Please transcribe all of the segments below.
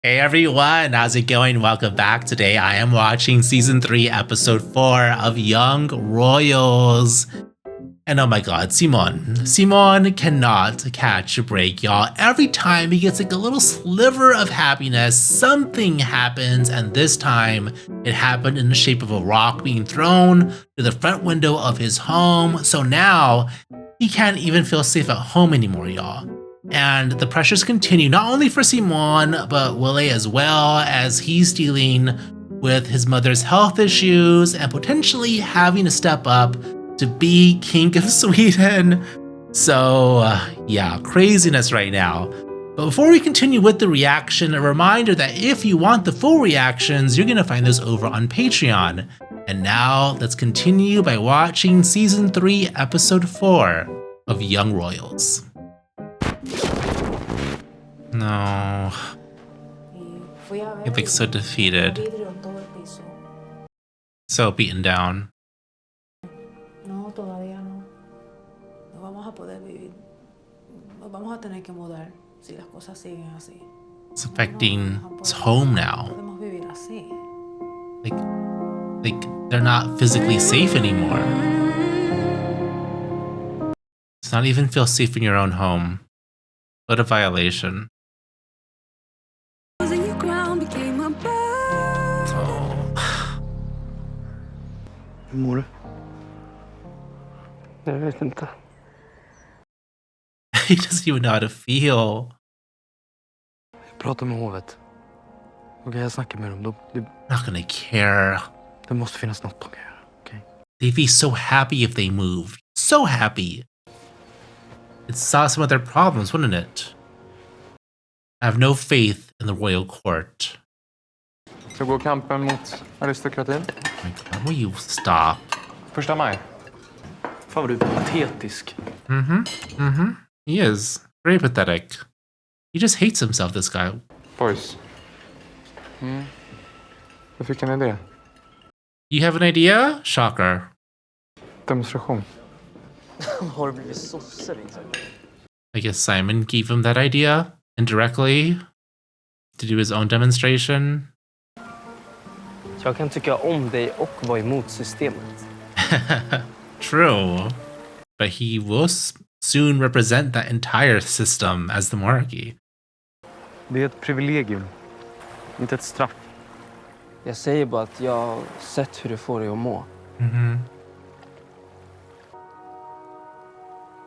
Hey everyone, how's it going? Welcome back. Today I am watching season 3 episode 4 of Young Royals. And oh my god, Simon cannot catch a break, y'all. Every time he gets like a little sliver of happiness, something happens, and this time it happened in the shape of a rock being thrown to the front window of his home. So now he can't even feel safe at home anymore, y'all. And the pressures continue, not only for Simon, but Willie as well, as he's dealing with his mother's health issues and potentially having to step up to be King of Sweden. So yeah, craziness right now. But before we continue with the reaction, a reminder that if you want the full reactions, you're gonna find those over on Patreon. And now let's continue by watching season 3, episode 4 of Young Royals. No. He looks so defeated. So beaten down. No, todavía no. No vamos a poder vivir. Nos vamos a tener que mudar si las cosas siguen así. It's affecting his home now. Podemos vivir así. Like they're not physically safe anymore. It's not even feel safe in your own home. What a violation. Hur mår du? Jag vet inte. He doesn't even know how to feel. Jag pratar med hovet. Okej, jag snackar med dem. Not gonna care. Det måste finnas något de kan göra, okej? They'd be so happy if they moved. So happy. It solved some of their problems, wouldn't it? I have no faith in the royal court. Så går kampen mot aristokratin. Oh my God, will you stop? 1 maj. Fan vad du är patetisk. He is. Very pathetic. He just hates himself, this guy. Boys. Jag fick en idé. You have an idea? Shocker. Demonstration. Har du blivit sosse liksom? I guess Simon gave him that idea indirectly to do his own demonstration. Jag kan tycka om dig och vara emot systemet. True. But he will soon represent that entire system as the monarchy. Det är ett privilegium, inte ett straff. Jag säger bara att jag har sett hur det får dig att må.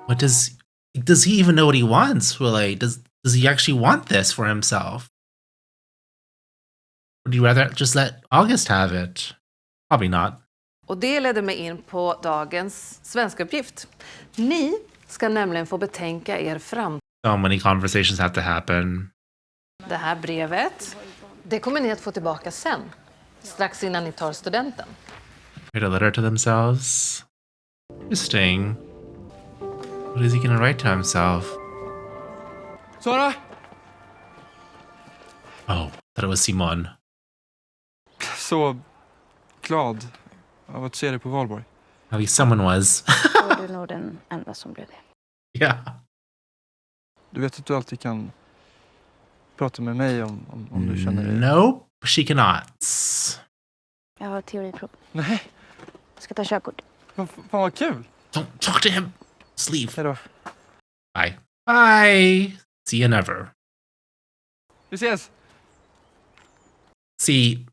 What does he even know what he wants? Really? Does he actually want this for himself? Would you rather just let August have it? Probably not. Och det ledde mig in på dagens svenska uppgift. Ni ska nämligen få betänka er framtid. So many conversations have to happen. Det här brevet, det kommer ni att få tillbaka sen. Strax innan ni tar studenten. Write a letter to themselves. Interesting. What is he gonna write to himself? Sara! Oh, thought it was Simon. Så glad av att se dig på valborg. At least someone was. Då är du nog den enda som blev det. Yeah. Du vet att du alltid kan prata med mig om du känner dig... Nope, she cannot. Jag har teoriprov. Nej, Jag ska ta körkort. fan vad kul! Don't talk to him. Just leave. Hejdå. Bye. Bye. See you never. Vi ses! See,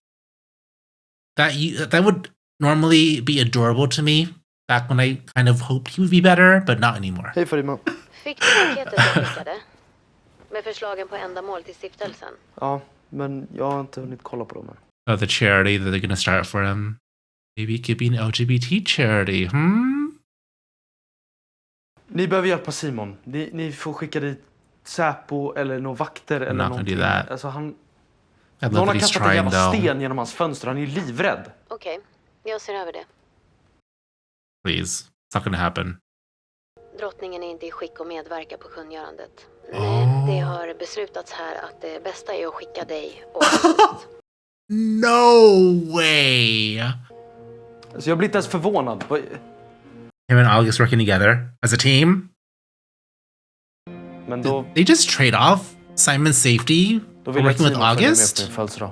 that would normally be adorable to me back when I kind of hoped he would be better, but not anymore. Hej Farima. Fick du paketet jag skickade? Med förslagen på ändamål till stiftelsen? Ja, men jag har inte hunnit kolla på dem än. Oh, the charity that they're gonna start for him. Maybe it could be an LGBT charity. Ni behöver hjälpa Simon. Ni får skicka dit Säpo eller några vakter eller not gonna någonting. do that. Alltså han... I love Någon that har he's kastat en trying jävla though. sten genom hans fönster. Han är ju livrädd. Okej, jag ser över det. Please, it's not gonna happen. Drottningen är inte i skick att medverka på kungörandet. Oh. Nej, det har beslutats här att det bästa är att skicka dig och No way! Alltså jag blir inte ens förvånad. Him and August working together as a team. Men då... They just trade off Simon's safety Då vill jag att Working with Simon följer med August? på din födelsedag.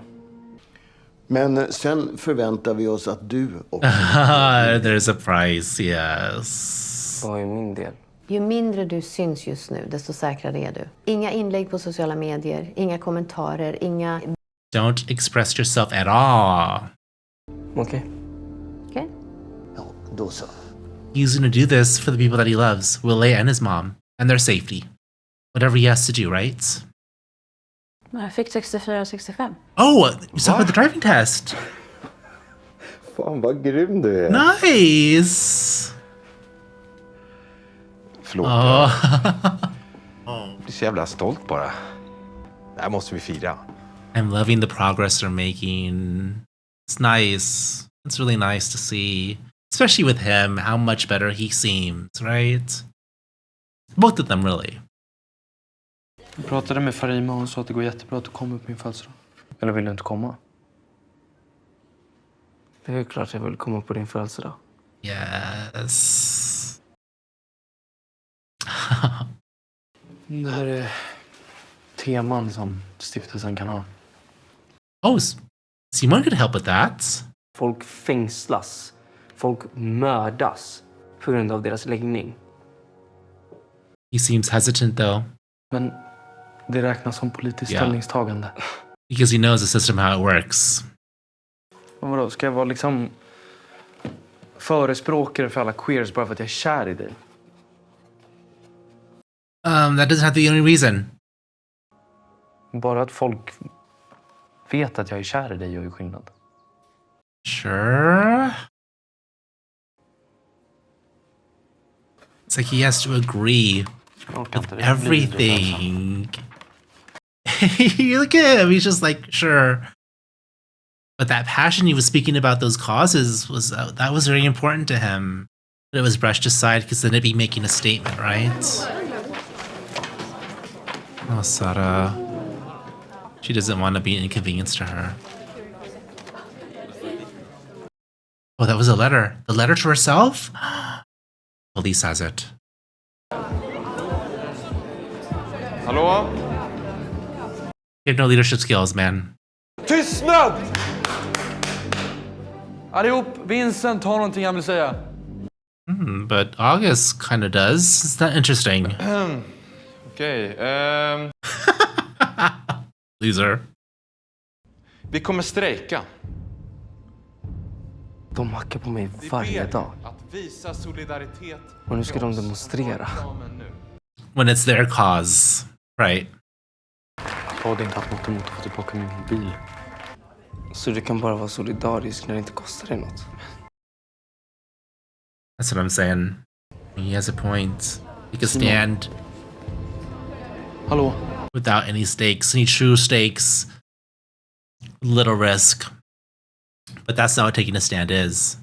Men sen förväntar vi oss att du också... There's a price, yes. Vad är min del? Ju mindre du syns just nu, desto säkrare är du. Inga inlägg på sociala medier, inga kommentarer, inga... Don't express yourself at all. Okej. Okej? Ja, då så. He's gonna do this for the people that he loves, Willie and his mom, and their safety. Whatever he has to do, right? Jag fick 64 och 65. Oh, you saw the driving test. Fan vad grym du är. Nice. Förlåt. Oh. Jag blir så jävla stolt bara. Det här måste vi fira. I'm loving the progress they're making. It's nice. It's really nice to see, especially with him, how much better he seems, right? Both of them, really. Jag pratade med Farima och hon sa att det går jättebra att du kommer på min födelsedag. Eller vill du inte komma? Det är klart jag vill komma på din födelsedag. Yes. Det här är teman som stiftelsen kan ha. Oh, Simon could help with that. Folk fängslas. Folk mördas på grund av deras läggning. He seems hesitant, though, Men det räknas som politiskt Ja. ställningstagande. because he knows the system, how it works. Men vadå, ska jag vara liksom förespråkare för alla queers bara för att jag är kär i dig? That doesn't have to be the only reason. Bara att folk vet att jag är kär i dig gör ju skillnad. Sure. It's like he has to agree Jag orkar with inte, det blir det bara. everything. Look at him. He's just like, sure. But that passion he was speaking about, those causes, was that was very important to him. But it was brushed aside because then it'd be making a statement, right? Oh, Sara. She doesn't want to be an inconvenience to her. Oh, that was a letter. The letter to herself? Police has it. Hallå? You have no leadership skills, man. Tystnad! Allihop, Vincent har någonting han vill säga. But August kind of does. It's not interesting. Okej, Loser. vi kommer strejka. De hackar på mig Vi varje ber dag. att visa solidaritet. Och nu ska de demonstrera. When it's their cause, right? Jag hade inte haft något emot att få tillbaka min bil. Så du kan bara vara solidarisk när det inte kostar dig något. That's what I'm saying. He has a point. He can stand Hallå? without any stakes, any true stakes, little risk. But that's not what taking a stand is.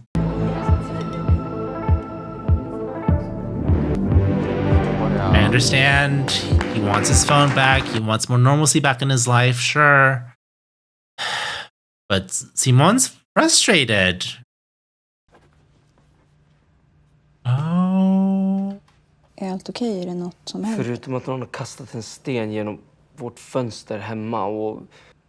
I understand. He wants his phone back. He wants more normalcy back in his life, sure. But Simon's frustrated. Oh. Är allt okej? Är det något som händer? Förutom att någon har kastat en sten genom vårt fönster hemma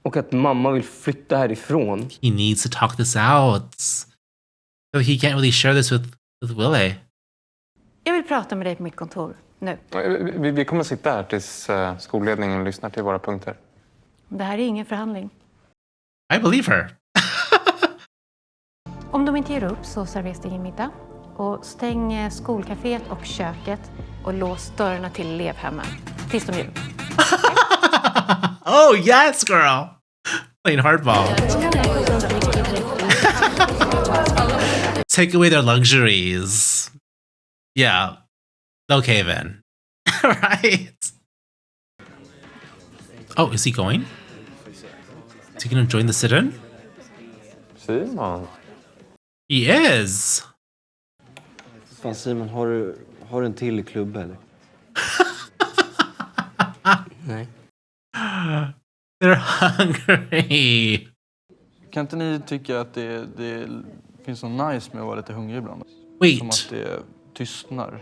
och att mamma vill flytta härifrån. He needs to talk this out. So he can't really share this with Willie. Jag vill prata med dig på mitt kontor nu. Vi kommer sitta här tills skolledningen lyssnar till våra punkter. Det här är ingen förhandling. I believe her. Om de inte ger upp så serveras det ingen middag. Och stäng skolcaféet och köket och lås dörrarna till elevhemmen tills de ger upp. Oh, yes, girl. Playing hardball. Take away their luxuries. Yeah. Okay, then. Right. Oh, is he going? Is he going to join the sit-in? Simon? He is. Fan Simon, har du en till klubb eller? Nej. They're hungry. Kan inte ni tycka att det finns så nice med att vara lite hungrig ibland? Wait. Som att det tystnar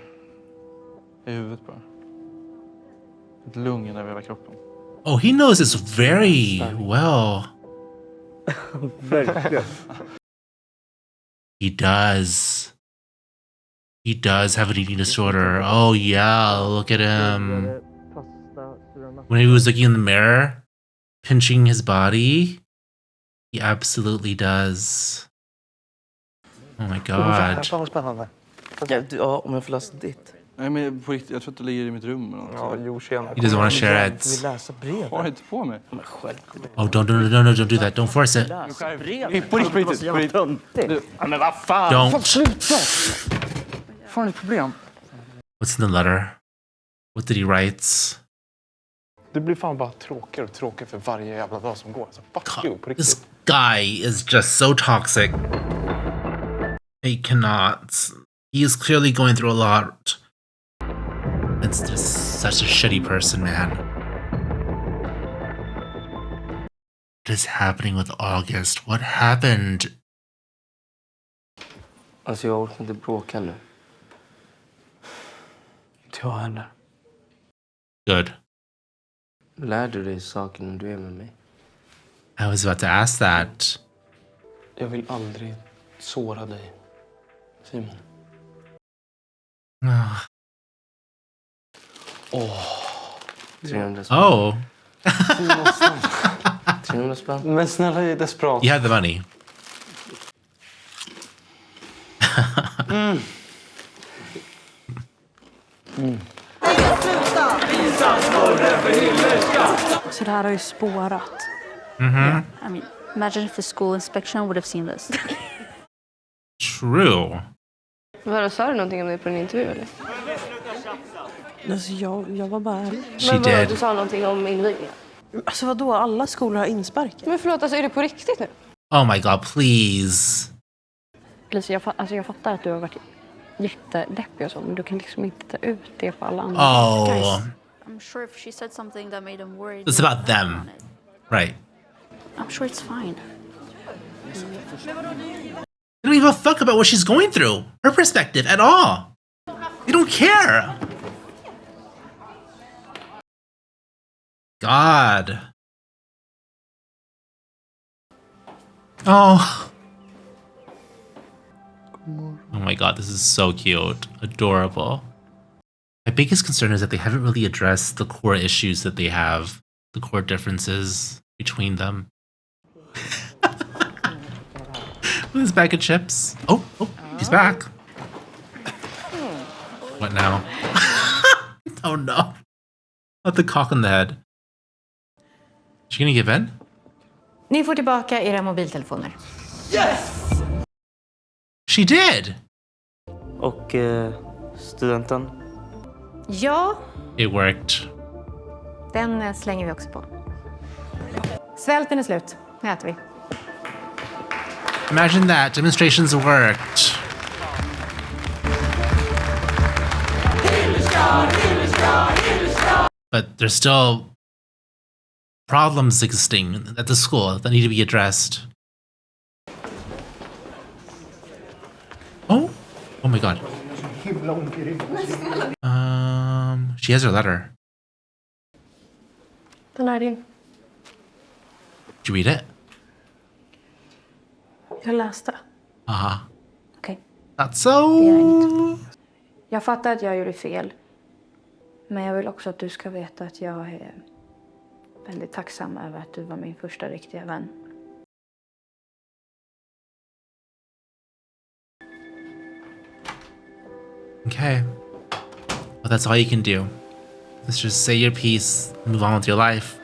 i huvudet bara. Ett lugn över hela kroppen. Oh, he knows this very well. He does. He does have an eating disorder. Oh yeah, look at him. When he was looking in the mirror, pinching his body, he absolutely does. Oh my god. Fan vad spännande. Ja, om jag får läsa ditt. Nej, men på riktigt, jag tror att det ligger i mitt rum. Ja, jo, tjena. He doesn't want to share it. Vill läsa brev? Har inte på mig. Men själv. Oh, don't do that. Don't force it. Läsa brev? På riktigt. Ja, men vad fan! Don't. Fan, sluta! Fan, ett problem. What's in the letter? What did he write? Du blir fan bara tråkigare och tråkigare för varje jävla dag som går. Så fuck you, på riktigt. This guy is just so toxic. He cannot. He is clearly going through a lot. It's just such a shitty person, man. What is happening with August? What happened? Alltså jag orkar inte bråka nu. Inte jag heller. Good. Lär du dig saker när du är med mig? I was about to ask that. Jag vill aldrig såra dig, Simon. Ah. 300 spänn. Oh, 300 spänn. Men snälla, jag är desperat. you have the money. Så det här har ju spårat. I mean, imagine if the school inspection would have seen this. True. Vadå, sa du någonting om det på din intervju eller? Alltså jag var bara ärlig. She did. Du sa någonting om invigningen. Alltså vadå, alla skolor har insparkat. Men förlåt, alltså är det på riktigt nu? Oh my god, please. Lisa, jag fattar att du har varit jättedeppig och så, men du kan liksom inte ta ut det på alla andra. Oh, I'm sure if she said something that made them worried. it's about them. Right. I'm sure it's fine. They don't give a fuck about what she's going through. Her perspective at all. They don't care. God. Oh. Oh my god, this is so cute. Adorable. My biggest concern is that they haven't really addressed the core issues that they have, the core differences between them. With his bag of chips. Oh, he's back. What now? Oh no. Not the cock on the head. Is she gonna give in? Ni får tillbaka era mobiltelefoner. She did! Och studenten? Ja, It worked. den slänger vi också på. Svälten är slut. Nu äter vi. Imagine that. Demonstrations worked. But there's still problems existing at the school that need to be addressed. Oh my god. She has her letter. Den här är din. Did you read it? Jag läste. Uh-huh. Okej. Not so. Det är inget. Jag fattar att jag gjorde fel. Men jag vill också att du ska veta att jag är väldigt tacksam över att du var min första riktiga vän. Okay. Well, that's all you can do. Let's just say your piece, move on with your life.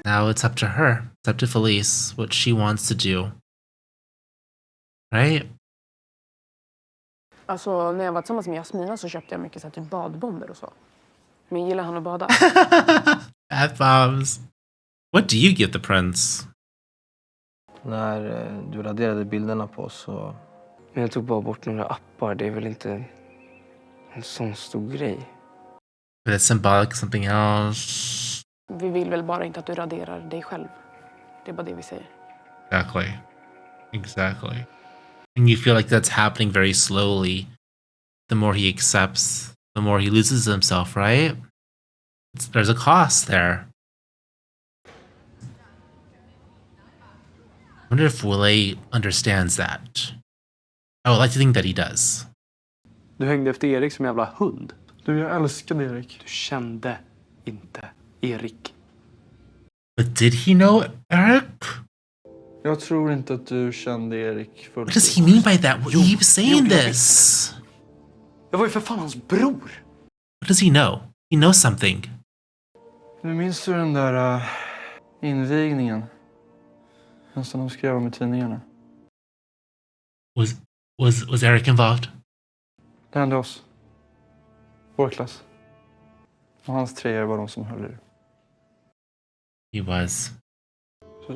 Now it's up to her. It's up to Felice, what she wants to do. Right? Alltså, när jag var tillsammans med Jasmina så köpte jag mycket så här, typ badbomber och så. Men gillar han att bada? Bath bombs. What do you give the prince? När du raderade bilderna på så... Men jag tog bara bort några appar. Det är väl inte en sån stor grej. But it's symbolic of something else. Vi vill väl bara inte att du raderar dig själv. Det är bara det vi säger. Exactly. And you feel like that's happening very slowly. The more he accepts, the more he loses himself, right? There's a cost there. I wonder if Willie understands that. I would like to think that he does. Du hängde efter Erik som en jävla hund. Du, jag älskade Erik. Du kände inte Erik. But did he know Eric? Jag tror inte att du kände Erik fullt What does he mean by that? He keeps saying this. Jag var ju för fan hans bror. What does he know? He knows something. Nu minns du den där invigningen? Den som de skrev om i tidningarna. Was Eric involved? Det hände oss. Vår klass. Och hans treor var de som höll i det. He was.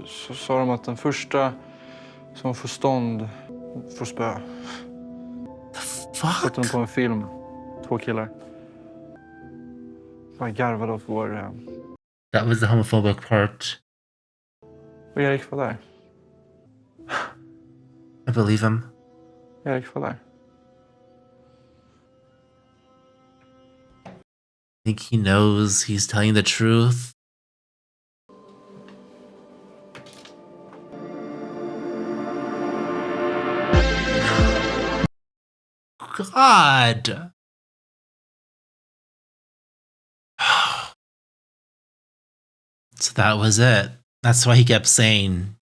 Så sa de att den första som får stånd får spö. Fuck? Sätter de på en film. 2 killar. Bara garvade åt vår... That was the homophobic part. Och Erik var där. I believe him. Erik var där. I think he knows he's telling the truth. God. So that was it. That's why he kept saying,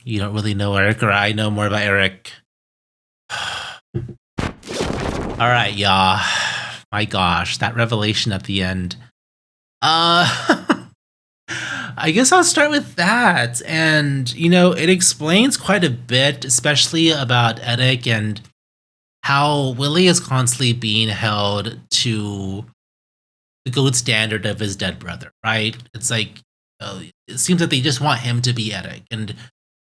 you don't really know Eric, or I know more about Eric. All right, y'all. My gosh, that revelation at the end. I guess I'll start with that. And, you know, it explains quite a bit, especially about Eric and how Willie is constantly being held to the gold standard of his dead brother, right? It's like, it seems that they just want him to be Eric. And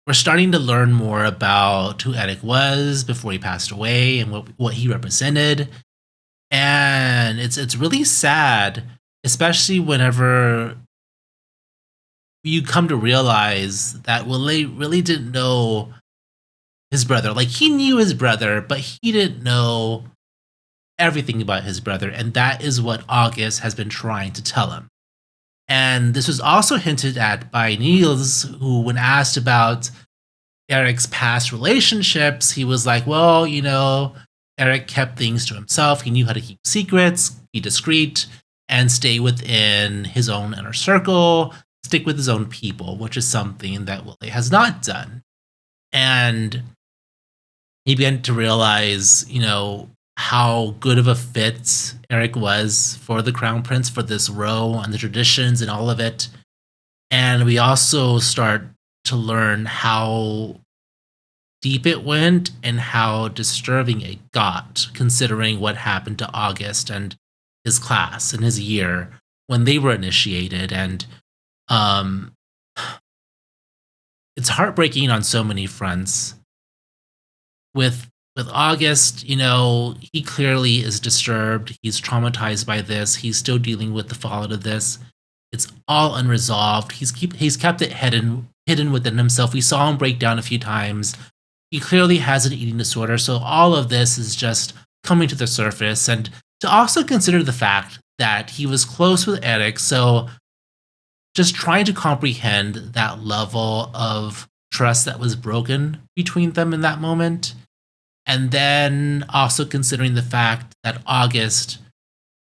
we're starting to learn more about who Eric was before he passed away and what he represented. And it's really sad, especially whenever you come to realize that Willie really didn't know his brother. Like, he knew his brother, but he didn't know everything about his brother. And that is what August has been trying to tell him. And this was also hinted at by Niels, who, when asked about Eric's past relationships, he was like, well, you know, Eric kept things to himself. He knew how to keep secrets, be discreet, and stay within his own inner circle, stick with his own people, which is something that Willie has not done. And he began to realize, you know, how good of a fit Eric was for the Crown Prince, for this role and the traditions and all of it. And we also start to learn how deep it went and how disturbing it got, considering what happened to August and his class and his year when they were initiated. And it's heartbreaking on so many fronts. With August, you know, he clearly is disturbed. He's traumatized by this. He's still dealing with the fallout of this. It's all unresolved. He's kept it hidden within himself. We saw him break down a few times. He clearly has an eating disorder. So all of this is just coming to the surface. And to also consider the fact that he was close with Eric. So just trying to comprehend that level of trust that was broken between them in that moment. And then also considering the fact that August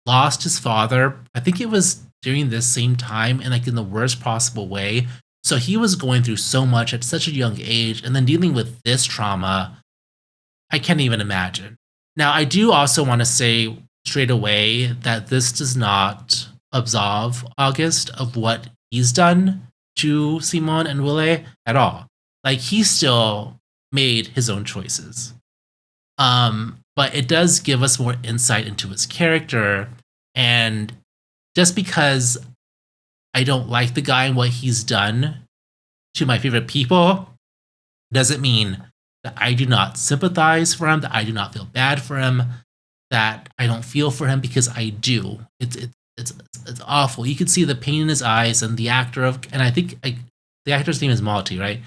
lost his father, I think it was during this same time, and like in the worst possible way. So he was going through so much at such a young age, and then dealing with this trauma, I can't even imagine. Now, I do also want to say straight away that this does not absolve August of what he's done to Simon and Willie at all. Like, he still made his own choices. But it does give us more insight into his character. And just because I don't like the guy and what he's done to my favorite people doesn't mean that I do not sympathize for him, that I do not feel bad for him, that I don't feel for him, because I do. It's awful. You can see the pain in his eyes, and the actor and I think the actor's name is Malte, right?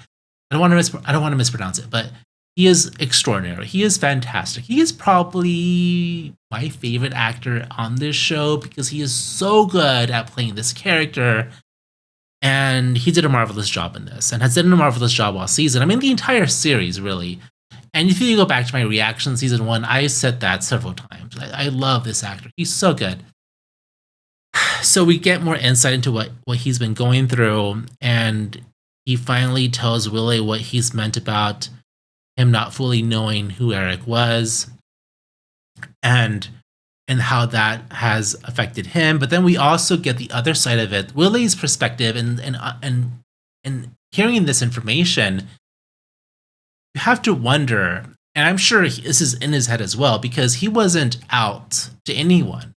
I don't want to mispronounce it, but he is extraordinary. He is fantastic. He is probably my favorite actor on this show because he is so good at playing this character. And he did a marvelous job in this and has done a marvelous job all season. I mean, the entire series, really. And if you go back to my reaction season 1, I said that several times. I love this actor. He's so good. So we get more insight into what he's been going through. And he finally tells Willie what he's meant about him not fully knowing who Eric was. And how that has affected him. But then we also get the other side of it, Willie's perspective, and hearing this information, you have to wonder, and I'm sure this is in his head as well, because he wasn't out to anyone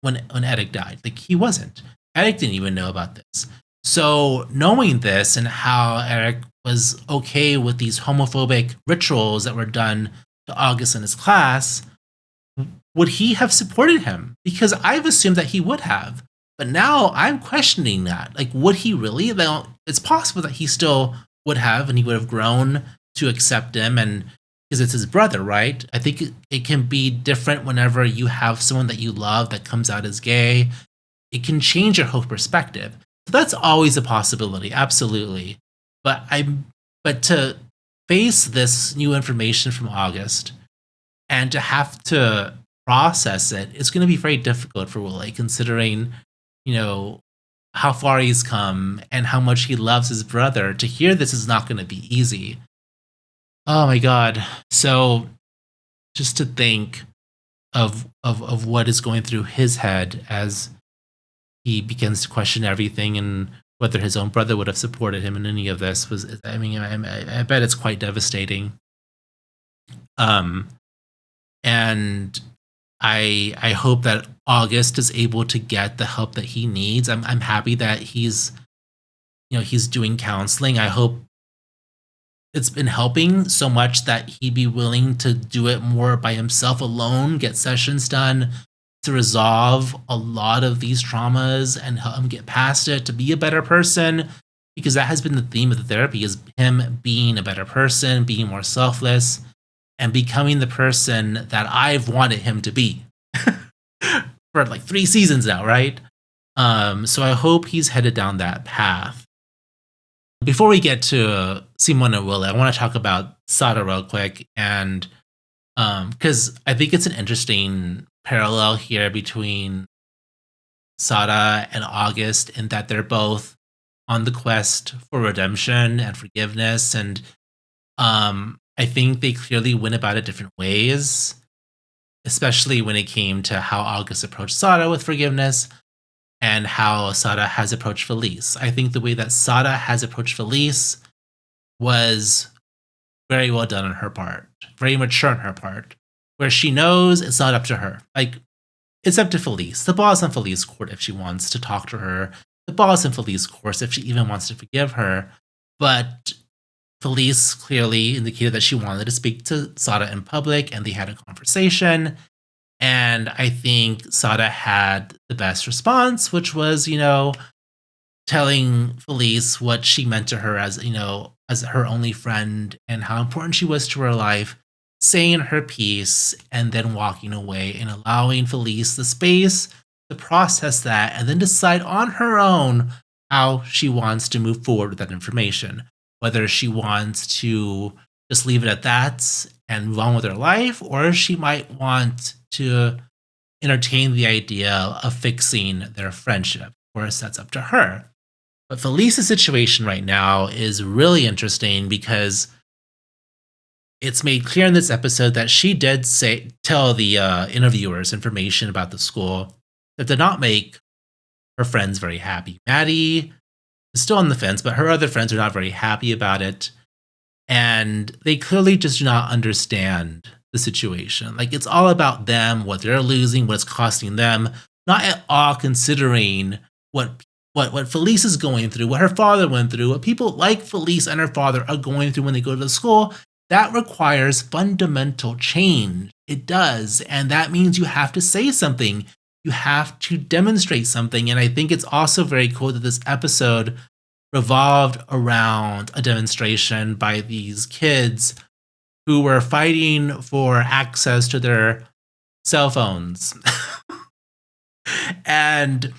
when Eric died. Like, he wasn't. Eric didn't even know about this. So knowing this and how Eric was okay with these homophobic rituals that were done to August in his class, would he have supported him? Because I've assumed that he would have. But now I'm questioning that. Like, would he really? Well, it's possible that he still would have, and he would have grown to accept him, and because it's his brother, right? I think it can be different whenever you have someone that you love that comes out as gay. It can change your whole perspective. So that's always a possibility, absolutely. But to face this new information from August and to have to process it, it's going to be very difficult for Willie, considering, how far he's come and how much he loves his brother. To hear this is not going to be easy. Oh my God. So just to think of what is going through his head as he begins to question everything and whether his own brother would have supported him in any of this I bet it's quite devastating. And I hope that August is able to get the help that he needs. I'm happy that he's doing counseling. I hope it's been helping so much that he'd be willing to do it more by himself alone, get sessions done to resolve a lot of these traumas and help him get past it, to be a better person, because that has been the theme of the therapy, is him being a better person, being more selfless, and becoming the person that I've wanted him to be for like 3 seasons now, right? So I hope he's headed down that path. Before we get to Simon and Willie, I want to talk about Sada real quick, and because I think it's an interesting parallel here between Sada and August, in that they're both on the quest for redemption and forgiveness, and I think they clearly went about it different ways, especially when it came to how August approached Sada with forgiveness and how Sada has approached Felice. I think the way that Sada has approached Felice was very well done on her part, very mature on her part, where she knows it's not up to her. Like, it's up to Felice. The ball's on Felice's court if she wants to talk to her. The ball's in Felice's court if she even wants to forgive her. But Felice clearly indicated that she wanted to speak to Sada in public, and they had a conversation. And I think Sada had the best response, which was, telling Felice what she meant to her as her only friend and how important she was to her life, saying her piece, and then walking away and allowing Felice the space to process that and then decide on her own how she wants to move forward with that information. Whether she wants to just leave it at that and move on with her life, or she might want to entertain the idea of fixing their friendship. Of course, that's up to her. But Felice's situation right now is really interesting because it's made clear in this episode that she did tell the interviewers information about the school that did not make her friends very happy. Maddie is still on the fence, but her other friends are not very happy about it. And they clearly just do not understand the situation. Like, it's all about them, what they're losing, what it's costing them, not at all considering what Felice is going through, what her father went through, what people like Felice and her father are going through when they go to the school. That requires fundamental change. It does. And that means you have to say something. You have to demonstrate something. And I think it's also very cool that this episode revolved around a demonstration by these kids who were fighting for access to their cell phones. And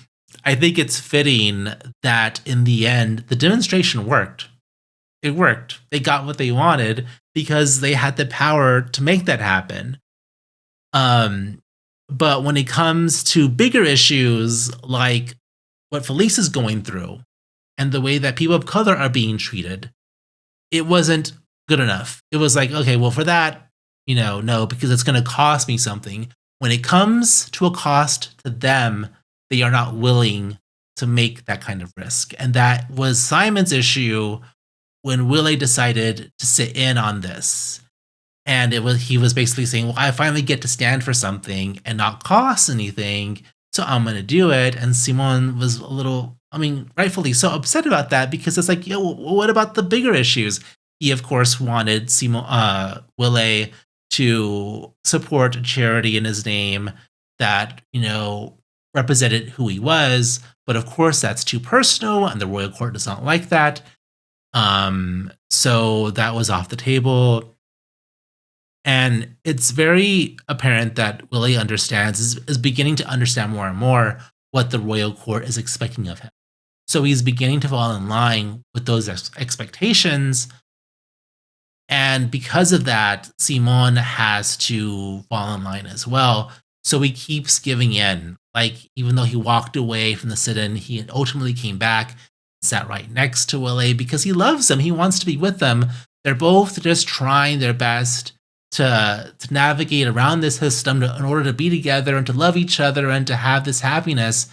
I think it's fitting that in the end, the demonstration worked. It worked. They got what they wanted because they had the power to make that happen. But when it comes to bigger issues like what Felice is going through and the way that people of color are being treated, it wasn't good enough. It was like, okay, well, for that, no, because it's going to cost me something. When it comes to a cost to them, they are not willing to make that kind of risk. And that was Simon's issue when Willie decided to sit in on this. And he was basically saying, well, I finally get to stand for something and not cost anything, so I'm going to do it. And Simon was a little, rightfully so upset about that, because it's like, what about the bigger issues? He, of course, wanted Willie to support a charity in his name that, represented who he was. But of course, that's too personal, and the royal court does not like that. So that was off the table. And it's very apparent that Willie is beginning to understand more and more what the royal court is expecting of him. So he's beginning to fall in line with those expectations. And because of that, Simon has to fall in line as well. So he keeps giving in. Like, even though he walked away from the sit-in, he ultimately came back, sat right next to Willie because he loves them. He wants to be with them. They're both just trying their best to navigate around this system in order to be together and to love each other and to have this happiness.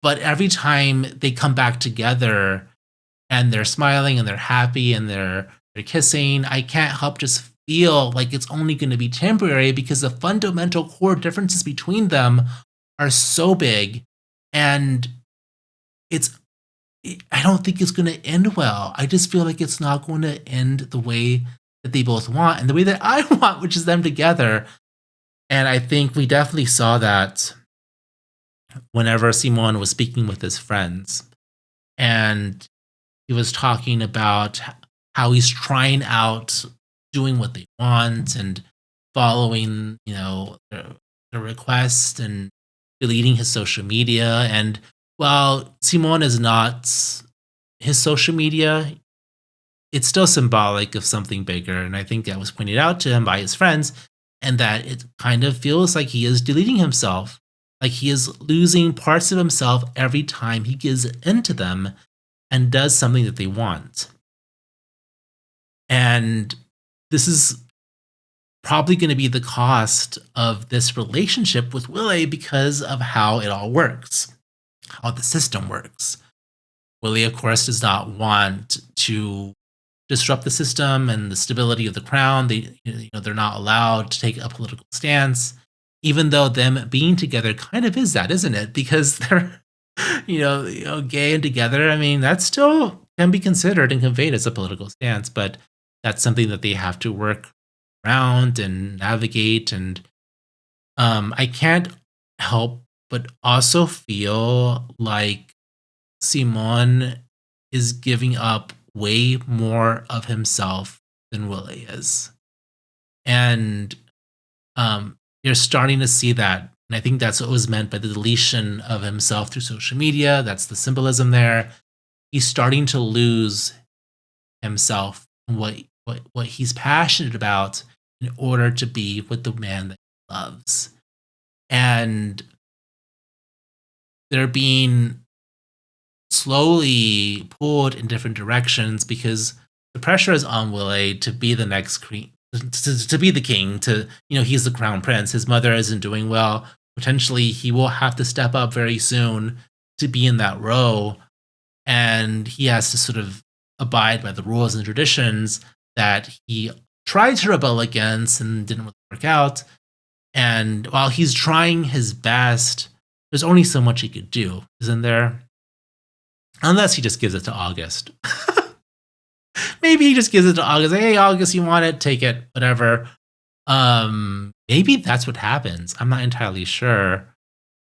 But every time they come back together and they're smiling and they're happy and they're kissing, I can't help just feel like it's only going to be temporary, because the fundamental core differences between them are so big, and I don't think it's going to end well. I just feel like it's not going to end the way that they both want and the way that I want, which is them together. And I think we definitely saw that whenever Simon was speaking with his friends, and he was talking about how he's trying out doing what they want and following, the request and deleting his social media. And while Simon is not his social media, it's still symbolic of something bigger. And I think that was pointed out to him by his friends, and that it kind of feels like he is deleting himself, like he is losing parts of himself every time he gives into them and does something that they want. And this is probably going to be the cost of this relationship with Willie, because of how it all works, how the system works. Willie, of course, does not want to disrupt the system and the stability of the crown. They're not allowed to take a political stance, even though them being together kind of is that, isn't it? Because they're, gay and together. That still can be considered and conveyed as a political stance, but that's something that they have to work around and navigate. And I can't help but also feel like Simon is giving up way more of himself than Willie is. And you're starting to see that. And I think that's what was meant by the deletion of himself through social media. That's the symbolism there. He's starting to lose himself and what he's passionate about in order to be with the man that he loves. And they're being slowly pulled in different directions because the pressure is on Willie to be the next queen, to be the king, he's the crown prince. His mother isn't doing well. Potentially he will have to step up very soon to be in that role. And he has to sort of abide by the rules and traditions that he tried to rebel against and didn't really work out. And while he's trying his best, there's only so much he could do, isn't there? Unless he just gives it to August. Maybe he just gives it to August. Hey, August, you want it? Take it, whatever. Maybe that's what happens. I'm not entirely sure.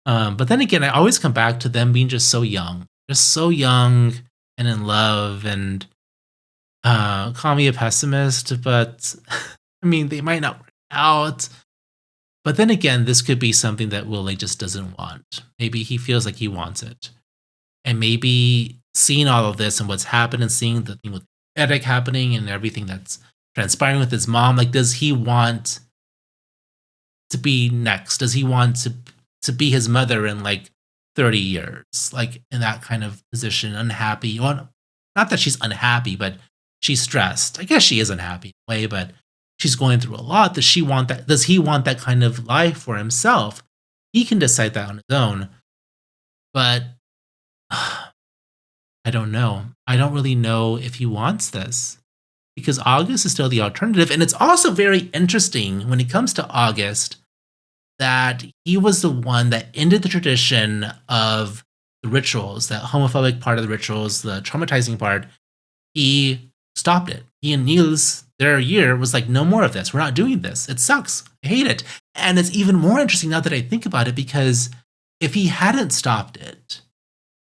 But then again, I always come back to them being just so young and in love. And call me a pessimist, but they might not work out. But then again, this could be something that Willie just doesn't want. Maybe he feels like he wants it. And maybe seeing all of this and what's happened and seeing the thing with Eric happening and everything that's transpiring with his mom, like, does he want to be next? Does he want to be his mother in like 30 years? Like in that kind of position, unhappy. Well, not that she's unhappy, but she's stressed. I guess she is unhappy in a way, but she's going through a lot. Does he want that kind of life for himself? He can decide that on his own. But I don't know. I don't really know if he wants this, because August is still the alternative. And it's also very interesting when it comes to August that he was the one that ended the tradition of the rituals, that homophobic part of the rituals, the traumatizing part. He stopped it. He and Niels, their year was like, no more of this. We're not doing this. It sucks. I hate it. And it's even more interesting now that I think about it, because if he hadn't stopped it,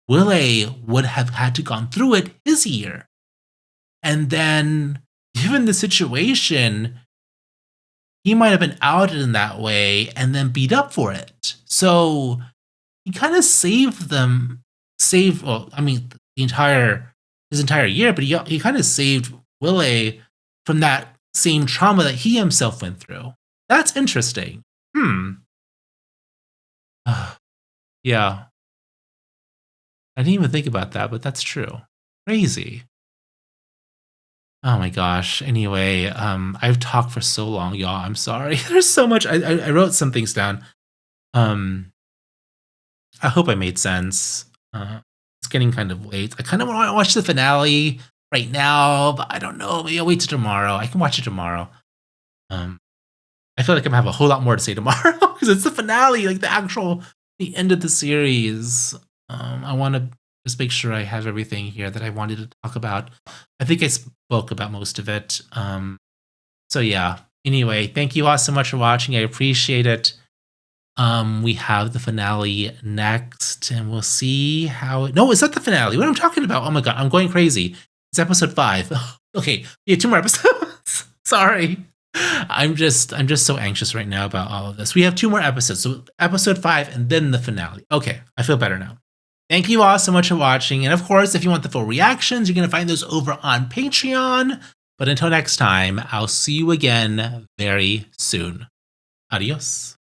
Wille would have had to gone through it his year. And then, given the situation, he might have been outed in that way and then beat up for it. So he kind of his entire year, but he kind of saved Wille from that same trauma that he himself went through. That's interesting. Yeah. I didn't even think about that, but that's true. Crazy. Oh my gosh. Anyway, I've talked for so long, y'all. I'm sorry. There's so much. I wrote some things down. I hope I made sense. It's getting kind of late. I kind of want to watch the finale right now, but I don't know. Maybe I'll wait till tomorrow. I can watch it tomorrow. I feel like I'm gonna have a whole lot more to say tomorrow because it's the finale, like the end of the series. I want to just make sure I have everything here that I wanted to talk about. I think I spoke about most of it. So yeah. Anyway, thank you all so much for watching. I appreciate it. We have the finale next, and we'll see how it... No, it's not the finale. What am I talking about? Oh my god, I'm going crazy. It's episode 5. Okay, yeah, 2 more episodes. Sorry. I'm just so anxious right now about all of this. We have 2 more episodes. So episode 5 and then the finale. Okay, I feel better now. Thank you all so much for watching. And of course, if you want the full reactions, you're going to find those over on Patreon. But until next time, I'll see you again very soon. Adios.